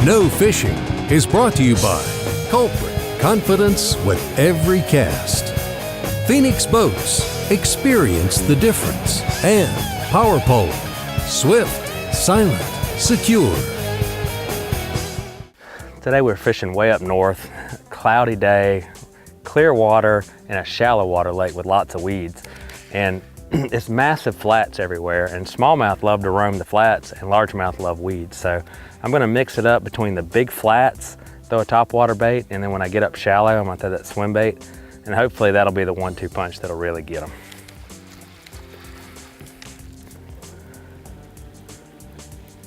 No Fishing is brought to you by Culprit, confidence with every cast. Phoenix Boats, experience the difference. And Power Pole, swift, silent, secure. Today we're fishing way up north, cloudy day, clear water, and a shallow water lake with lots of weeds. And it's massive flats everywhere, and smallmouth love to roam the flats and largemouth love weeds. So I'm gonna mix it up between the big flats, throw a topwater bait, and then when I get up shallow, I'm gonna throw that swim bait, and hopefully that'll be the 1-2 punch that'll really get them.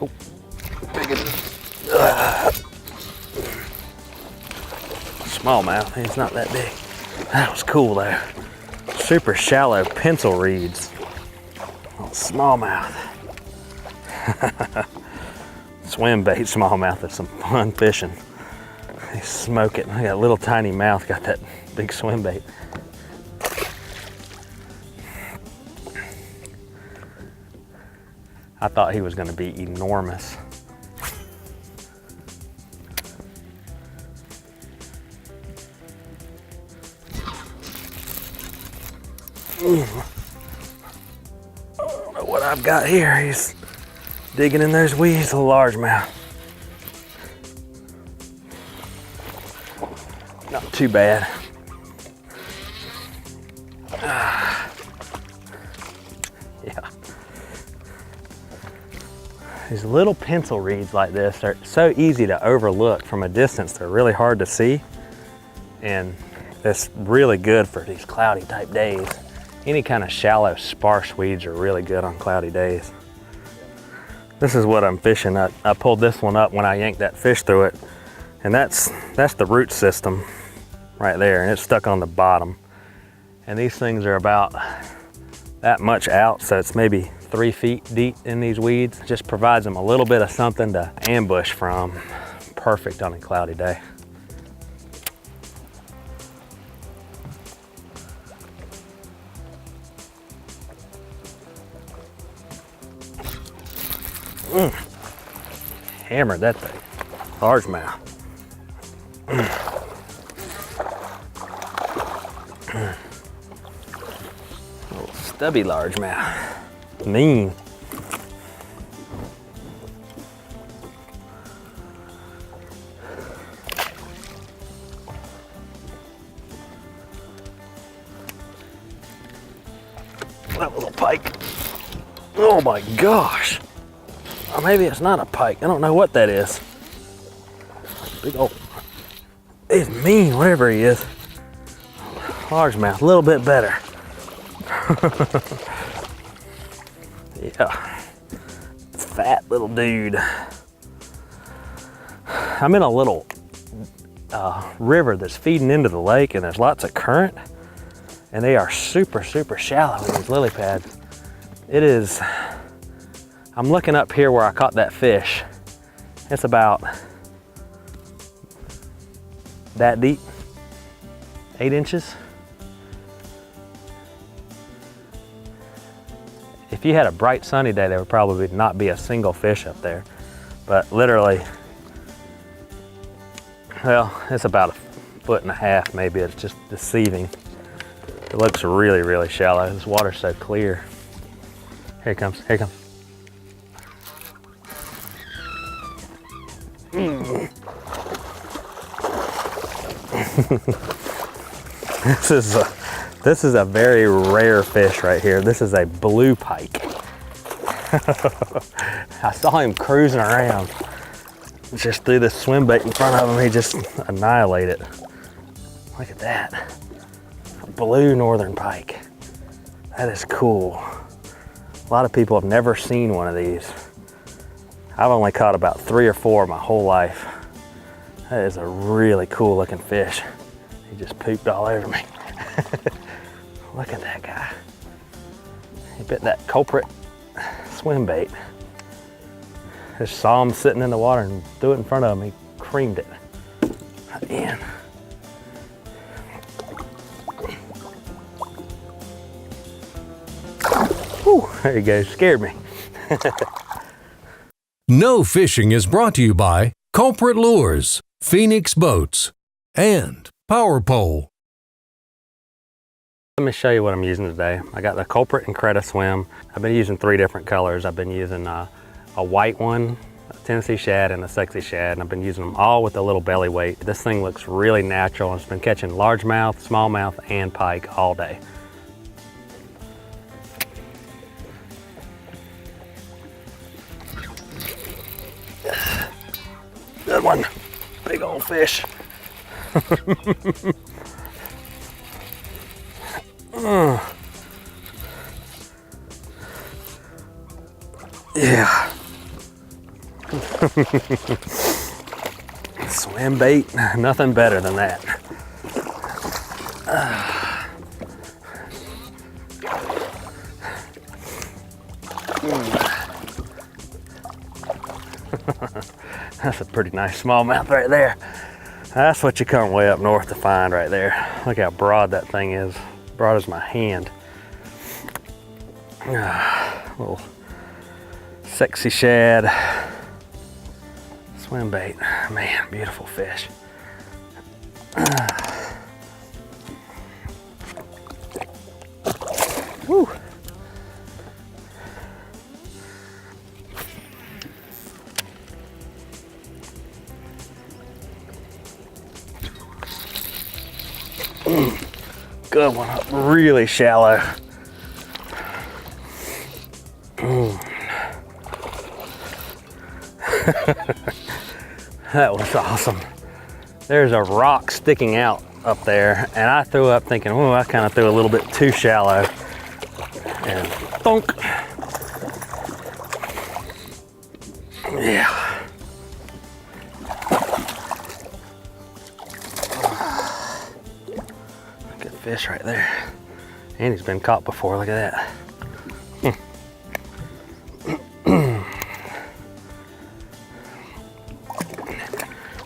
Oh, smallmouth, he's not that big. That was cool though. Super shallow pencil reeds. Oh, smallmouth. Swim bait smallmouth is some fun fishing. They smoke it. I got a little tiny mouth, got that big swim bait. I thought he was going to be enormous. I don't know what I've got here. He's digging in those weeds, a largemouth. Not too bad. Yeah. These little pencil reeds like this are so easy to overlook from a distance. They're really hard to see, and it's really good for these cloudy type days. Any kind of shallow, sparse weeds are really good on cloudy days. This is what I'm fishing. I pulled this one up when I yanked that fish through it, and that's the root system right there, and it's stuck on the bottom. And these things are about that much out, so it's maybe 3 feet deep in these weeds. Just provides them a little bit of something to ambush from. Perfect on a cloudy day. Hammered that thing. Largemouth. Little stubby largemouth. Mean. That little pike. Oh my gosh. Or maybe it's not a pike. I don't know what that is. Big old, he's mean, whatever he is. Largemouth, a little bit better. Yeah, fat little dude. I'm in a little river that's feeding into the lake, and there's lots of current, and they are super, super shallow in these lily pads. It is, I'm looking up here where I caught that fish. It's about that deep, 8 inches. If you had a bright sunny day, there would probably not be a single fish up there. But literally, well, it's about 1.5 feet maybe. It's just deceiving. It looks really, really shallow. This water's so clear. Here he comes, here he comes. This is a very rare fish right here. This is a blue pike. I saw him cruising around. Just threw this swim bait in front of him. He just annihilated it. Look at that. A blue northern pike. That is cool. A lot of people have never seen one of these. I've only caught about 3 or 4 my whole life. That is a really cool looking fish. He just pooped all over me. Look at that guy. He bit that culprit swim bait. Just saw him sitting in the water and threw it in front of him. He creamed it. Man. Whew, there you go, scared me. No Fishing is brought to you by Culprit Lures, Phoenix Boats, and Power Pole. Let me show you what I'm using today. I got the Culprit Incredible Swim. I've been using 3 different colors. I've been using a white one, a Tennessee Shad, and a Sexy Shad, and I've been using them all with a little belly weight. This thing looks really natural, and it's been catching largemouth, smallmouth, and pike all day. Good one, big old fish. Yeah. Swim bait, nothing better than that. That's a pretty nice smallmouth right there. That's what you come way up north to find right there. Look how broad that thing is. Broad as my hand. Little Sexy Shad swim bait. Man, beautiful fish. Woo. Good one, really shallow. That was awesome. There's a rock sticking out up there, and I threw up thinking, oh, I kind of threw a little bit too shallow. And thunk. Yeah. Good fish right there. And he's been caught before, look at that.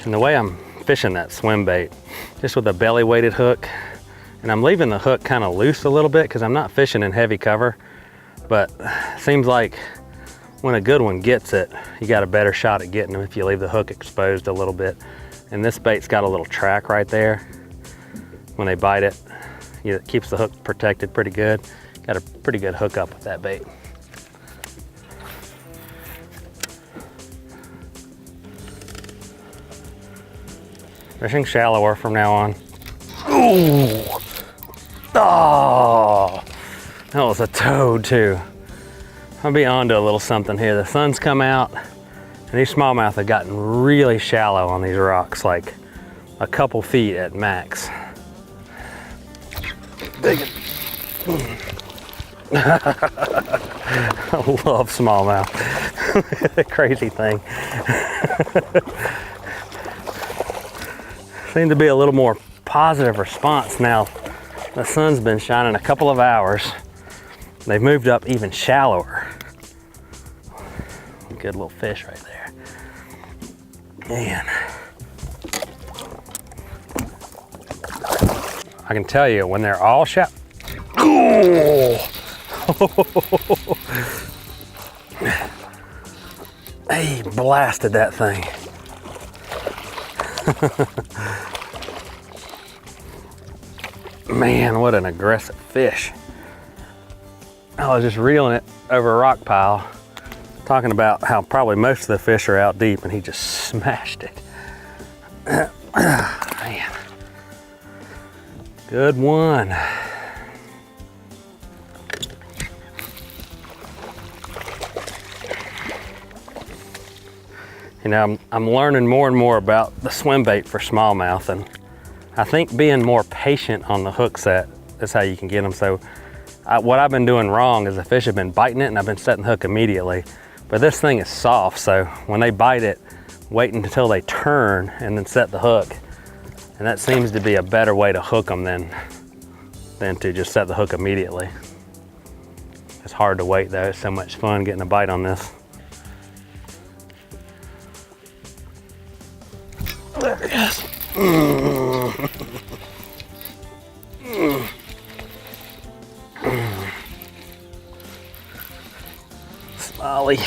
And the way I'm fishing that swim bait, just with a belly weighted hook, and I'm leaving the hook kind of loose a little bit because I'm not fishing in heavy cover, but it seems like when a good one gets it, you got a better shot at getting them if you leave the hook exposed a little bit. And this bait's got a little track right there. When they bite it, it keeps the hook protected pretty good. Got a pretty good hook up with that bait. Fishing shallower from now on. Ooh! Oh! That was a toad too. I'll be onto a little something here. The sun's come out and these smallmouth have gotten really shallow on these rocks, like a couple feet at max. Big. I love smallmouth. Crazy thing. Seems to be a little more positive response now. The sun's been shining a couple of hours. They've moved up even shallower. Good little fish right there. Man. I can tell you when they're all shallow. He blasted that thing. Man, what an aggressive fish. I was just reeling it over a rock pile, talking about how probably most of the fish are out deep, and he just smashed it. Man. Good one. You know, I'm learning more and more about the swim bait for smallmouth, and I think being more patient on the hook set is how you can get them. So what I've been doing wrong is the fish have been biting it and I've been setting the hook immediately. But this thing is soft, so when they bite it, wait until they turn and then set the hook. And that seems to be a better way to hook them than to just set the hook immediately. It's hard to wait though, it's so much fun getting a bite on this. There it is. Smiley.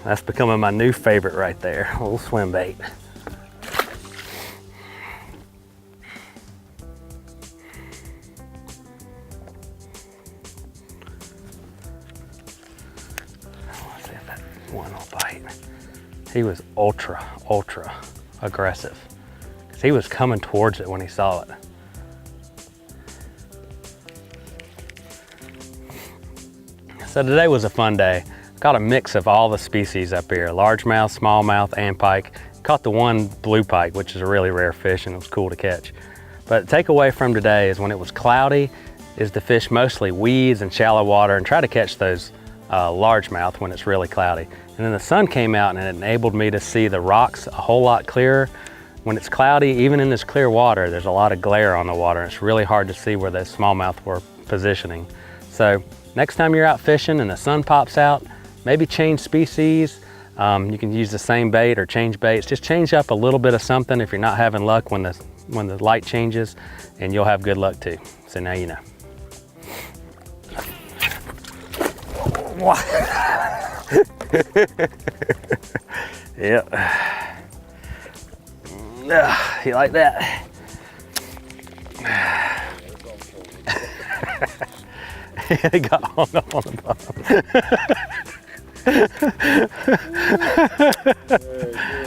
That's becoming my new favorite right there, a little swim bait. Let's see if that one will bite. He was ultra aggressive because he was coming towards it when he saw it. So today was a fun day. Caught a mix of all the species up here, largemouth, smallmouth, and pike. Caught the one blue pike, which is a really rare fish, and it was cool to catch. But the takeaway from today is when it was cloudy, is to fish mostly weeds and shallow water and try to catch those largemouth when it's really cloudy. And then the sun came out and it enabled me to see the rocks a whole lot clearer. When it's cloudy, even in this clear water, there's a lot of glare on the water. It's really hard to see where those smallmouth were positioning. So next time you're out fishing and the sun pops out, maybe change species. You can use the same bait or change baits. Just change up a little bit of something if you're not having luck when the light changes, and you'll have good luck too. So now you know. Yep. You like that? It got hung up on the bottom. Very good.